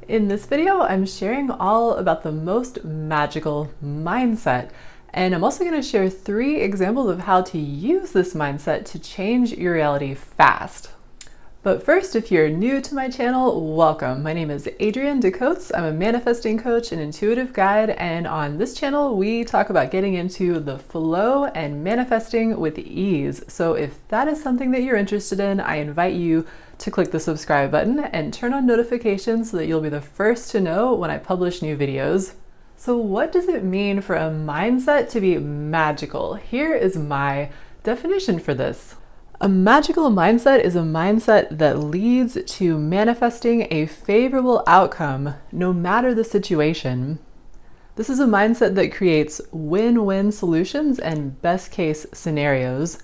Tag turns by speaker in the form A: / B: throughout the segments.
A: In this video, I'm sharing all about the most magical mindset. And I'm also going to share 3 examples of how to use this mindset to change your reality fast. But first, if you're new to my channel, welcome. My name is Adrianne. I'm a manifesting coach and intuitive guide, and on this channel, we talk about getting into the flow and manifesting with ease. So if that is something that you're interested in, I invite you to click the subscribe button and turn on notifications so that you'll be the first to know when I publish new videos. So what does it mean for a mindset to be magical? Here is my definition for this. A magical mindset is a mindset that leads to manifesting a favorable outcome no matter the situation. This is a mindset that creates win-win solutions and best-case scenarios.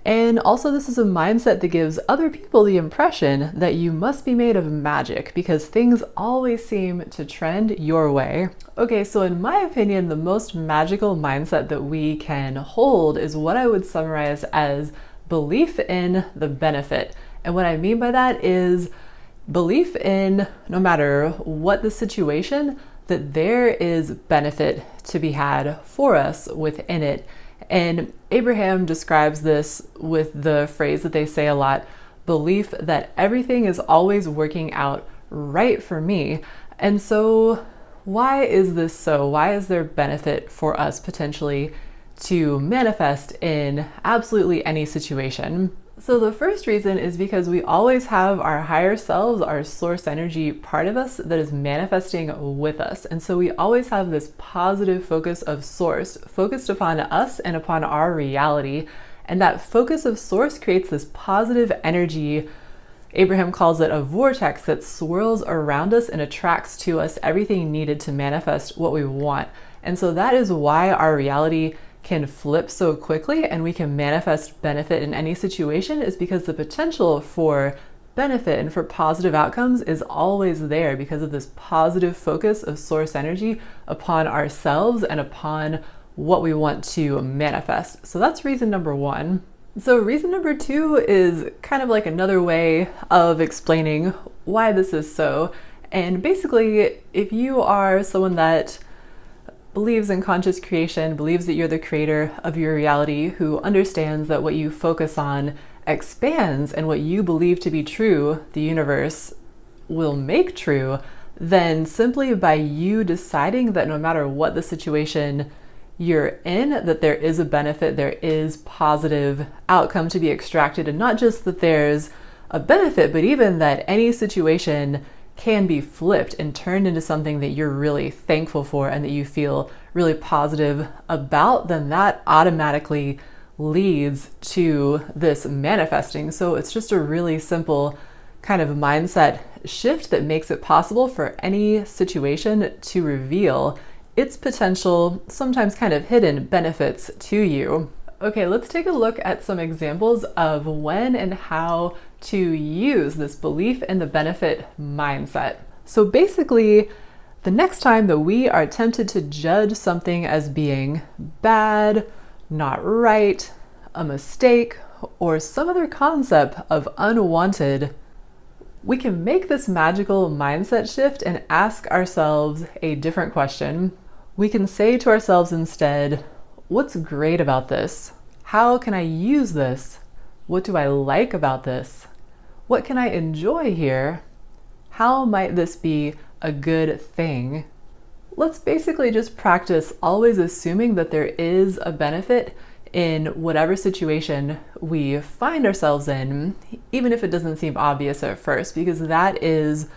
A: And also, this is a mindset that gives other people the impression that you must be made of magic because things always seem to trend your way. Okay, so in my opinion, the most magical mindset that we can hold is what I would summarize as belief in the benefit. And what I mean by that is belief in, no matter what the situation, that there is benefit to be had for us within it. And Abraham describes this with the phrase that they say a lot, belief that everything is always working out right for me. And so why is this so? Why is there benefit for us potentially to manifest in absolutely any situation? So the first reason is because we always have our higher selves, our source energy part of us that is manifesting with us. And so we always have this positive focus of source focused upon us and upon our reality. And that focus of source creates this positive energy. Abraham calls it a vortex that swirls around us and attracts to us everything needed to manifest what we want. And so that is why our reality can flip so quickly and we can manifest benefit in any situation, is because the potential for benefit and for positive outcomes is always there because of this positive focus of source energy upon ourselves and upon what we want to manifest. So that's reason number 1. So reason number 2 is kind of like another way of explaining why this is so. And basically, if you are someone that believes in conscious creation, believes that you're the creator of your reality, who understands that what you focus on expands and what you believe to be true, the universe will make true, then simply by you deciding that no matter what the situation you're in, that there is a benefit, there is positive outcome to be extracted, and not just that there's a benefit, but even that any situation can be flipped and turned into something that you're really thankful for and that you feel really positive about, then that automatically leads to this manifesting. So it's just a really simple kind of mindset shift that makes it possible for any situation to reveal its potential, sometimes kind of hidden benefits to you. Okay, let's take a look at some examples of when and how to use this belief in the benefit mindset. So basically, the next time that we are tempted to judge something as being bad, not right, a mistake, or some other concept of unwanted, we can make this magical mindset shift and ask ourselves a different question. We can say to ourselves instead, what's great about this? How can I use this? What do I like about this? What can I enjoy here? How might this be a good thing? Let's basically just practice always assuming that there is a benefit in whatever situation we find ourselves in, even if it doesn't seem obvious at first, because that is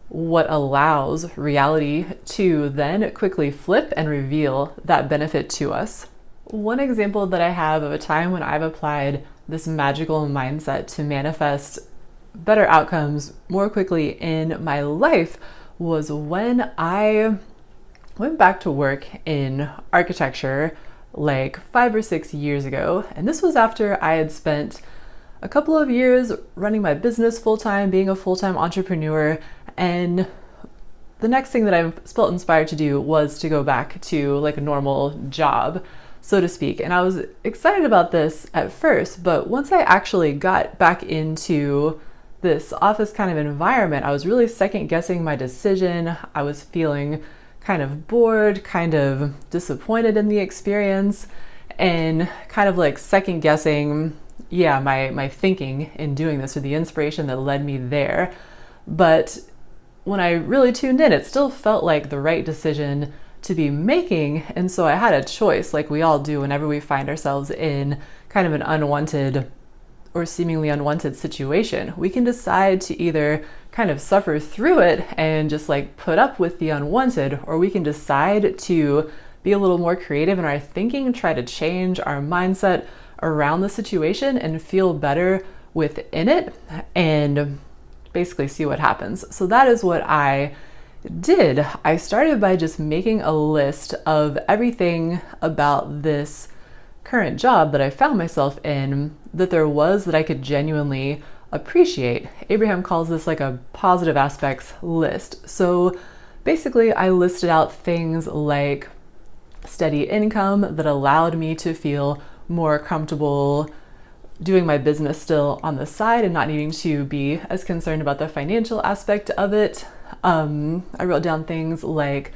A: what allows reality to then quickly flip and reveal that benefit to us. One example that I have of a time when I've applied this magical mindset to manifest better outcomes more quickly in my life was when I went back to work in architecture like 5 or 6 years ago. And this was after I had spent a couple of years running my business full-time, being a full-time entrepreneur. And the next thing that I felt inspired to do was to go back to like a normal job, so to speak. And I was excited about this at first, but once I actually got back into this office kind of environment, I was really second guessing my decision. I was feeling kind of bored, kind of disappointed in the experience, and kind of like second guessing, my thinking in doing this, or the inspiration that led me there. But when I really tuned in, it still felt like the right decision to be making. And so I had a choice, like we all do whenever we find ourselves in kind of an unwanted or seemingly unwanted situation. We can decide to either kind of suffer through it and just like put up with the unwanted, or we can decide to be a little more creative in our thinking, try to change our mindset around the situation and feel better within it, and basically see what happens. So that is what I did. I started by just making a list of everything about this current job that I found myself in that there was that I could genuinely appreciate. Abraham calls this like a positive aspects list. So basically I listed out things like steady income that allowed me to feel more comfortable doing my business still on the side and not needing to be as concerned about the financial aspect of it. I wrote down things like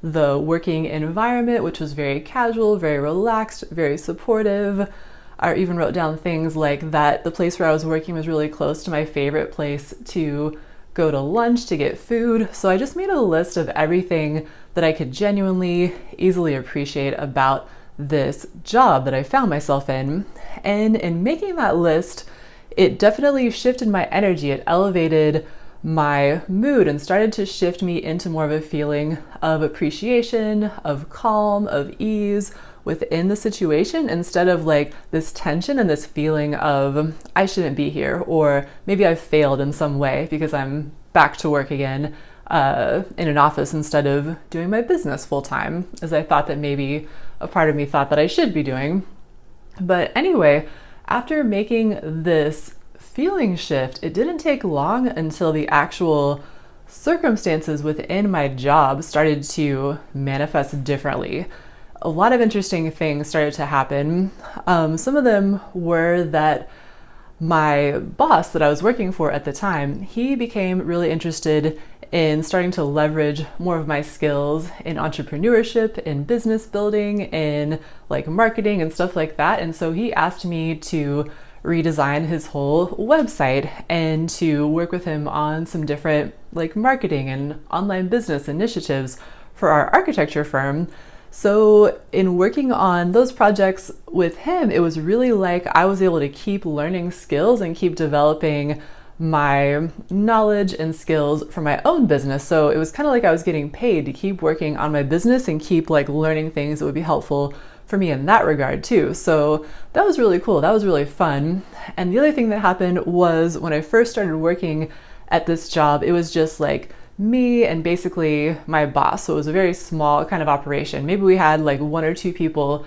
A: the working environment, which was very casual, very relaxed, very supportive. I even wrote down things like that the place where I was working was really close to my favorite place to go to lunch to get food. So I just made a list of everything that I could genuinely, easily appreciate about this job that I found myself in. And in making that list, it definitely shifted my energy. It elevated my mood and started to shift me into more of a feeling of appreciation, of calm, of ease within the situation, instead of like this tension and this feeling of I shouldn't be here, or maybe I've failed in some way because I'm back to work again in an office instead of doing my business full time, as I thought that maybe a part of me thought that I should be doing. But anyway, after making this feeling shift, it didn't take long until the actual circumstances within my job started to manifest differently. A lot of interesting things started to happen. Some of them were that my boss that I was working for at the time, he became really interested in starting to leverage more of my skills in entrepreneurship, in business building, in like marketing and stuff like that. And so he asked me to redesign his whole website and to work with him on some different like marketing and online business initiatives for our architecture firm. So in working on those projects with him, it was really like I was able to keep learning skills and keep developing my knowledge and skills for my own business. So it was kind of like I was getting paid to keep working on my business and keep like learning things that would be helpful for me in that regard too. So that was really cool. That was really fun. And the other thing that happened was when I first started working at this job, it was just like me and basically my boss. So it was a very small kind of operation. Maybe we had like one or two people,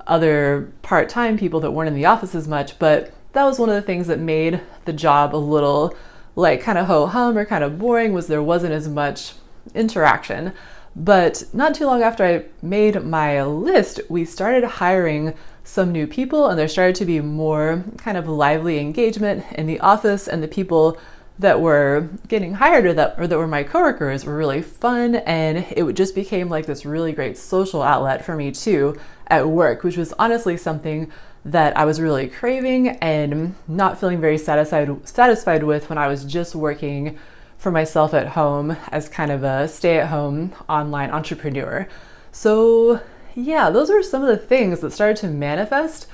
A: other part-time people that weren't in the office as much, but that was one of the things that made the job a little like kind of ho-hum or kind of boring, was there wasn't as much interaction. But not too long after I made my list, we started hiring some new people, and there started to be more kind of lively engagement in the office, and the people that were getting hired or that were my coworkers were really fun, and it just became like this really great social outlet for me too at work, which was honestly something that I was really craving and not feeling very satisfied with when I was just working for myself at home as kind of a stay-at-home online entrepreneur. So yeah, those are some of the things that started to manifest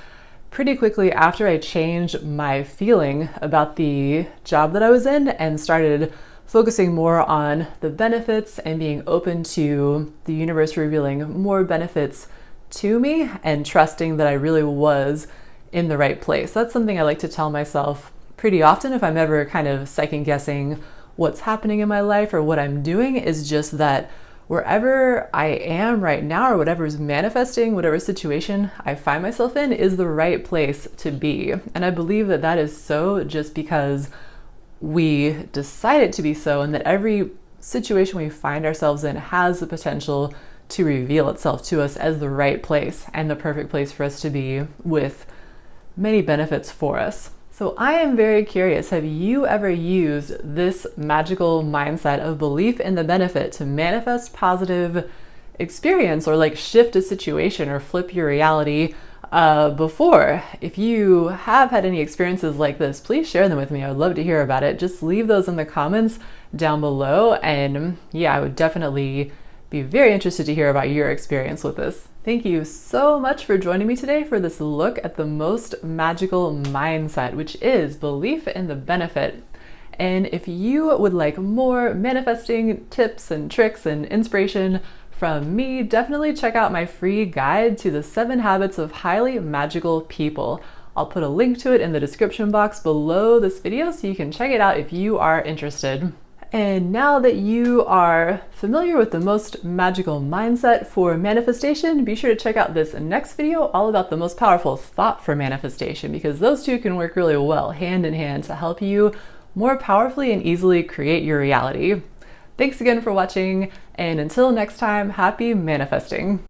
A: pretty quickly after I changed my feeling about the job that I was in and started focusing more on the benefits and being open to the universe revealing more benefits to me and trusting that I really was in the right place. That's something I like to tell myself pretty often if I'm ever kind of second guessing what's happening in my life or what I'm doing, is just that wherever I am right now or whatever's manifesting, whatever situation I find myself in is the right place to be. And I believe that that is so just because we decide it to be so, and that every situation we find ourselves in has the potential to reveal itself to us as the right place and the perfect place for us to be, with many benefits for us. So I am very curious, have you ever used this magical mindset of belief in the benefit to manifest positive experience or like shift a situation or flip your reality before? If you have had any experiences like this, please share them with me. I would love to hear about it. Just leave those in the comments down below. And yeah, I would definitely be very interested to hear about your experience with this. Thank you so much for joining me today for this look at the most magical mindset, which is belief in the benefit. And if you would like more manifesting tips and tricks and inspiration from me, definitely check out my free guide to the 7 habits of highly magical people. I'll put a link to it in the description box below this video so you can check it out if you are interested. And now that you are familiar with the most magical mindset for manifestation, be sure to check out this next video all about the most powerful thought for manifestation, because those two can work really well hand in hand to help you more powerfully and easily create your reality. Thanks again for watching, and until next time, happy manifesting.